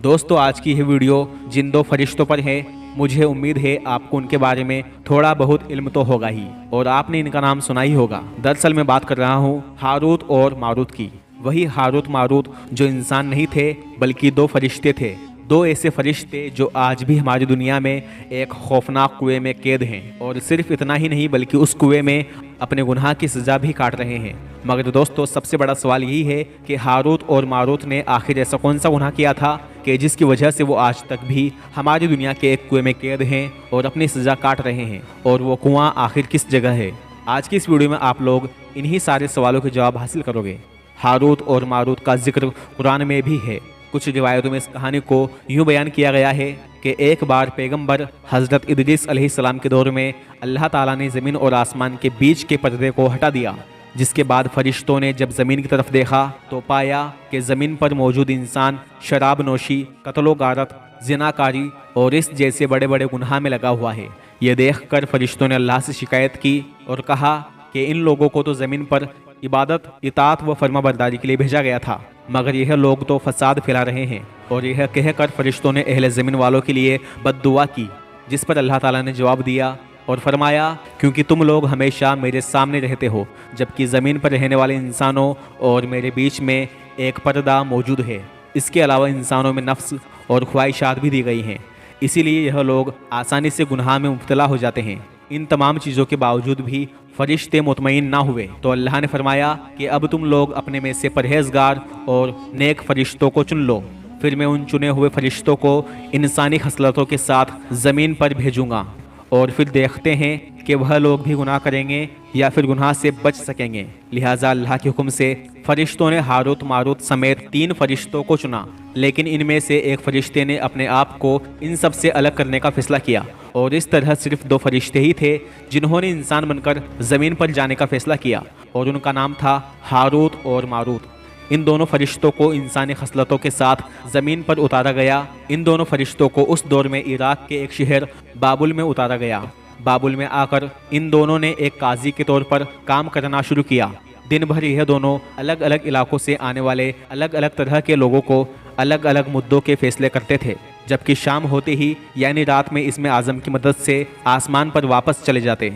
दोस्तों आज की यह वीडियो जिन दो फरिश्तों पर है, मुझे उम्मीद है आपको उनके बारे में थोड़ा बहुत इल्म तो होगा ही और आपने इनका नाम सुना ही होगा। दरअसल मैं बात कर रहा हूँ हारूत और मारूत की। वही हारूत मारूत जो इंसान नहीं थे बल्कि दो फरिश्ते थे, दो ऐसे फरिश्ते जो आज भी हमारी दुनिया में एक खौफनाक कुएं में कैद हैं। और सिर्फ इतना ही नहीं बल्कि उस कुएं में अपने गुनाह की सज़ा भी काट रहे हैं। मगर दोस्तों सबसे बड़ा सवाल यही है कि हारूत और मारूत ने आखिर ऐसा कौन सा गुनाह किया था कि जिसकी वजह से वो आज तक भी हमारी दुनिया के एक कुएं में कैद हैं और अपनी सज़ा काट रहे हैं। और वो कुआं आखिर किस जगह है? आज की इस वीडियो में आप लोग इन्हीं सारे सवालों के जवाब हासिल करोगे। हारूत और मारूत का जिक्र कुरान में भी है। कुछ रिवायतों में इस कहानी को यूँ बयान किया गया है कि एक बार पैगंबर हज़रत इदरीस अलैहिस्सलाम के दौर में अल्लाह ताला ने ज़मीन और आसमान के बीच के पर्दे को हटा दिया, जिसके बाद फरिश्तों ने जब ज़मीन की तरफ देखा तो पाया कि ज़मीन पर मौजूद इंसान शराब नोशी, कत्लो गारत, ज़िनाकारी और इस जैसे बड़े बड़े गुनाह में लगा हुआ है। ये देखकर फरिश्तों ने अल्लाह से शिकायत की और कहा कि इन लोगों को तो ज़मीन पर इबादत, इताअत व फर्माबरदारी के लिए भेजा गया था, मगर यह लोग तो फसाद फैला रहे हैं। और यह कहकर फरिश्तों ने अहले ज़मीन वालों के लिए बद्दुआ की, जिस पर अल्लाह ताला ने जवाब दिया और फरमाया, क्योंकि तुम लोग हमेशा मेरे सामने रहते हो जबकि ज़मीन पर रहने वाले इंसानों और मेरे बीच में एक पर्दा मौजूद है। इसके अलावा इंसानों में नफ्स और ख्वाहिशात भी दी गई हैं, इसीलिए यह लोग आसानी से गुनाह में मुब्तला हो जाते हैं। इन तमाम चीज़ों के बावजूद भी फरिश्ते मुतमईन ना हुए तो अल्लाह ने फरमाया कि अब तुम लोग अपने में से परहेजगार और नेक फरिश्तों को चुन लो। फिर मैं उन चुने हुए फरिश्तों को इंसानी खसलतों के साथ ज़मीन पर भेजूँगा और फिर देखते हैं कि वह लोग भी गुनाह करेंगे या फिर गुनाह से बच सकेंगे। लिहाजा अल्लाह के हुक्म से फरिश्तों ने हारूत मारूत समेत 3 फरिश्तों को चुना, लेकिन इनमें से एक फरिश्ते ने अपने आप को इन सब से अलग करने का फैसला किया। और इस तरह सिर्फ 2 फरिश्ते ही थे जिन्होंने इंसान बनकर ज़मीन पर जाने का फैसला किया, और उनका नाम था हारूत और मारूत। इन दोनों फरिश्तों को इंसानी खसलतों के साथ ज़मीन पर उतारा गया। इन दोनों फरिश्तों को उस दौर में इराक के एक शहर बाबुल में उतारा गया। बाबुल में आकर इन दोनों ने एक काजी के तौर पर काम करना शुरू किया। दिन भर यह दोनों अलग अलग इलाकों से आने वाले अलग अलग तरह के लोगों को अलग अलग मुद्दों के फैसले करते थे, जबकि शाम होते ही यानी रात में इसमें आज़म की मदद से आसमान पर वापस चले जाते।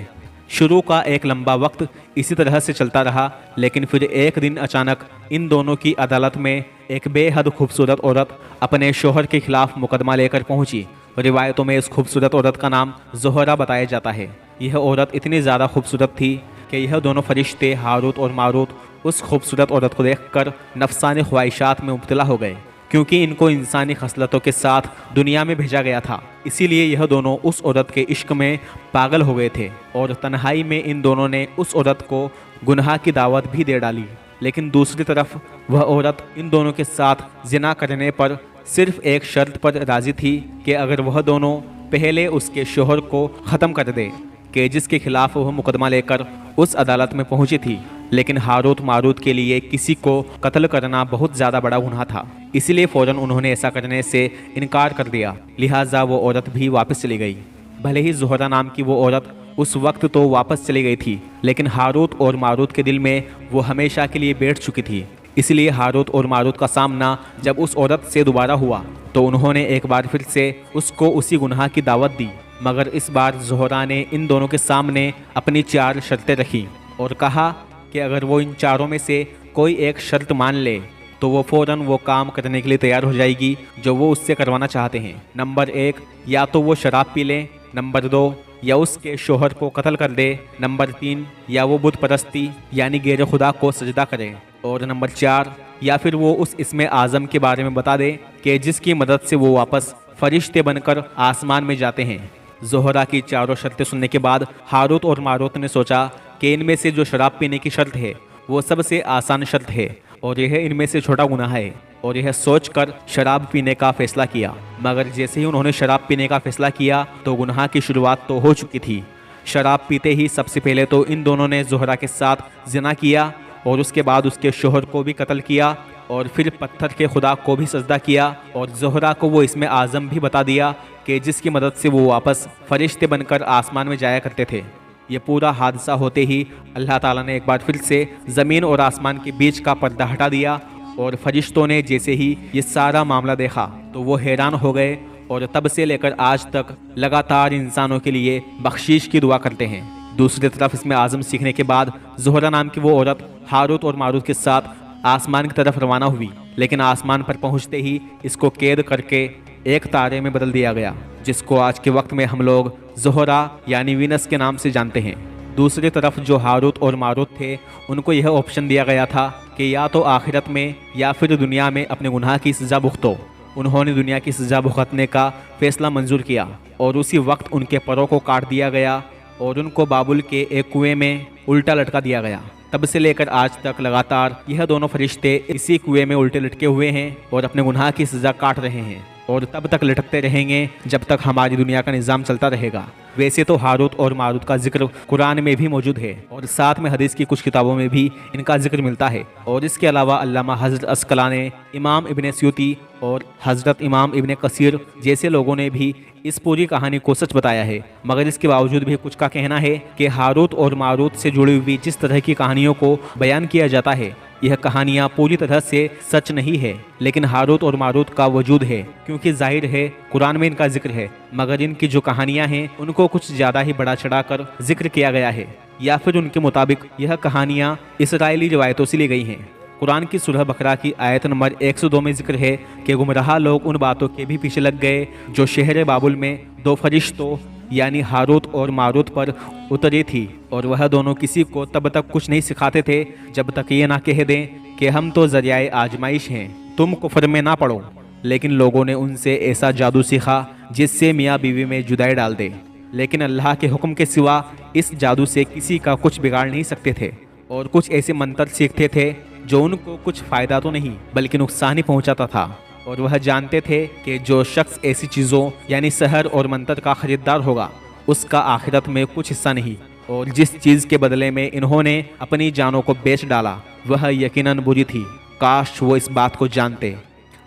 शुरू का एक लंबा वक्त इसी तरह से चलता रहा, लेकिन फिर एक दिन अचानक इन दोनों की अदालत में एक बेहद खूबसूरत औरत अपने शोहर के खिलाफ मुकदमा लेकर पहुंची। रिवायतों में इस खूबसूरत औरत का नाम ज़ोहरा बताया जाता है। यह औरत इतनी ज़्यादा खूबसूरत थी कि यह दोनों फरिश्ते हारूत और मारूत उस खूबसूरत औरत को देखकर नफसानी ख्वाहिशात में मुब्तला हो गए, क्योंकि इनको इंसानी खसलतों के साथ दुनिया में भेजा गया था। इसीलिए यह दोनों उस औरत के इश्क में पागल हो गए थे और तन्हाई में इन दोनों ने उस औरत को गुनाह की दावत भी दे डाली। लेकिन दूसरी तरफ वह औरत इन दोनों के साथ जिना करने पर सिर्फ एक शर्त पर राज़ी थी कि अगर वह दोनों पहले उसके शोहर को ख़त्म कर दे, कि जिसके खिलाफ वह मुकदमा लेकर उस अदालत में पहुंची थी। लेकिन हारूत मारूत के लिए किसी को कत्ल करना बहुत ज़्यादा बड़ा गुनाह था, इसलिए फ़ौरन उन्होंने ऐसा करने से इनकार कर दिया। लिहाजा वो औरत भी वापस चली गई। भले ही ज़ोहरा नाम की वो औरत उस वक्त तो वापस चली गई थी, लेकिन हारूत और मारूत के दिल में वो हमेशा के लिए बैठ चुकी थी। इसलिए हारूत और मारूत का सामना जब उस औरत से दोबारा हुआ तो उन्होंने एक बार फिर से उसको उसी गुनाह की दावत दी, मगर इस बार ज़ोहरा ने इन दोनों के सामने अपनी 4 शर्तें रखी और कहा कि अगर वो इन चारों में से कोई एक शर्त मान ले तो वो फ़ौरन वो काम करने के लिए तैयार हो जाएगी जो वो उससे करवाना चाहते हैं। नंबर 1, या तो वो शराब पी ले। नंबर 2, या उसके शोहर को कत्ल कर दे। नंबर 3, या वो बुत परस्ती यानी गैर खुदा को सजदा करे। और नंबर 4, या फिर वो उस इसमें आज़म के बारे में बता दे कि जिसकी मदद से वो वापस फरिश्ते बनकर आसमान में जाते हैं। ज़ोहरा की चारों शर्तें सुनने के बाद हारूत और मारूत ने सोचा कि इनमें से जो शराब पीने की शर्त है वो सबसे आसान शर्त है और यह इनमें से छोटा गुनाह है, और यह सोचकर शराब पीने का फैसला किया। मगर जैसे ही उन्होंने शराब पीने का फैसला किया तो गुनाह की शुरुआत तो हो चुकी थी। शराब पीते ही सबसे पहले तो इन दोनों ने ज़ोहरा के साथ ज़िना किया और उसके बाद उसके शोहर को भी कत्ल किया और फिर पत्थर के खुदा को भी सजदा किया और ज़ोहरा को वो इसमें आज़म भी बता दिया कि जिसकी मदद से वो वापस फरिश्ते बनकर आसमान में जाया करते थे। ये पूरा हादसा होते ही अल्लाह ताला ने एक बार फिर से ज़मीन और आसमान के बीच का पर्दा हटा दिया اور فرشتوں نے جیسے ہی یہ سارا معاملہ دیکھا تو وہ حیران ہو گئے اور تب سے لے کر آج تک لگاتار انسانوں کے لیے بخشش کی دعا کرتے ہیں۔ دوسری طرف اس میں اعظم سیکھنے کے بعد زہرہ نام کی وہ عورت ہاروت اور ماروت کے ساتھ آسمان کی طرف روانہ ہوئی، لیکن آسمان پر پہنچتے ہی اس کو قید کر کے ایک تارے میں بدل دیا گیا، جس کو آج کے وقت میں ہم لوگ زہرہ یعنی وینس کے نام سے جانتے ہیں۔ دوسری طرف جو ہاروت اور ماروت تھے ان کو یہ آپشن دیا گیا تھا کہ یا تو آخرت میں یا پھر دنیا میں اپنے گناہ کی سزا بھگتو۔ انہوں نے دنیا کی سزا بھگتنے کا فیصلہ منظور کیا اور اسی وقت ان کے پروں کو کاٹ دیا گیا اور ان کو بابل کے ایک کنویں میں الٹا لٹکا دیا گیا۔ تب سے لے کر آج تک لگاتار یہ دونوں فرشتے اسی کنویں میں الٹے لٹکے ہوئے ہیں اور اپنے گناہ کی سزا کاٹ رہے ہیں اور تب تک لٹکتے رہیں گے جب تک ہماری دنیا کا نظام چلتا رہے گا۔ ویسے تو ہاروت اور ماروت کا ذکر قرآن میں بھی موجود ہے اور ساتھ میں حدیث کی کچھ کتابوں میں بھی ان کا ذکر ملتا ہے، اور اس کے علاوہ علامہ حضرت عسقلانی، امام ابن سیوطی اور حضرت امام ابن کثیر جیسے لوگوں نے بھی اس پوری کہانی کو سچ بتایا ہے۔ مگر اس کے باوجود بھی کچھ کا کہنا ہے کہ ہاروت اور ماروت سے جڑی ہوئی جس طرح کی کہانیوں کو بیان کیا جاتا ہے یہ کہانیاں پوری طرح سے سچ نہیں ہے، لیکن ہاروت اور ماروت کا وجود ہے کیونکہ ظاہر ہے قرآن میں ان کا ذکر ہے، مگر ان کی جو کہانیاں ہیں ان کو کچھ زیادہ ہی بڑا چڑھا کر ذکر کیا گیا ہے، یا پھر ان کے مطابق یہ کہانیاں اسرائیلی روایتوں سے لی گئی ہیں۔ قرآن کی سورہ بقرہ کی آیت نمبر 102 میں ذکر ہے کہ گمراہ لوگ ان باتوں کے بھی پیچھے لگ گئے جو شہر بابل میں دو فرشتوں یعنی ہاروت اور ماروت پر اتری تھی، اور وہ دونوں کسی کو تب تک کچھ نہیں سکھاتے تھے جب تک یہ نہ کہہ دیں کہ ہم تو ذریعہ آزمائش ہیں، تم کفر میں نہ پڑو۔ لیکن لوگوں نے ان سے ایسا جادو سیکھا جس سے میاں بیوی میں جدائی ڈال دے، لیکن اللہ کے حکم کے سوا اس جادو سے کسی کا کچھ بگاڑ نہیں سکتے تھے، اور کچھ ایسے منتر سیکھتے تھے جو ان کو کچھ فائدہ تو نہیں بلکہ نقصان ہی پہنچاتا تھا، اور وہ جانتے تھے کہ جو شخص ایسی چیزوں یعنی سحر اور منتر کا خریدار ہوگا اس کا آخرت میں کچھ حصہ نہیں، اور جس چیز کے بدلے میں انہوں نے اپنی جانوں کو بیچ ڈالا وہ یقیناً بری تھی، کاش وہ اس بات کو جانتے۔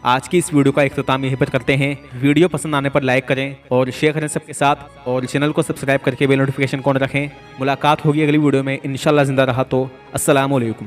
آج کی اس ویڈیو کا اختتام یہیں پر کرتے ہیں۔ ویڈیو پسند آنے پر لائک کریں اور شیئر کریں سب کے ساتھ، اور چینل کو سبسکرائب کر کے بیل نوٹیفیکیشن کو آن رکھیں۔ ملاقات ہوگی اگلی ویڈیو میں انشاءاللہ، زندہ رہا تو۔ السلام علیکم۔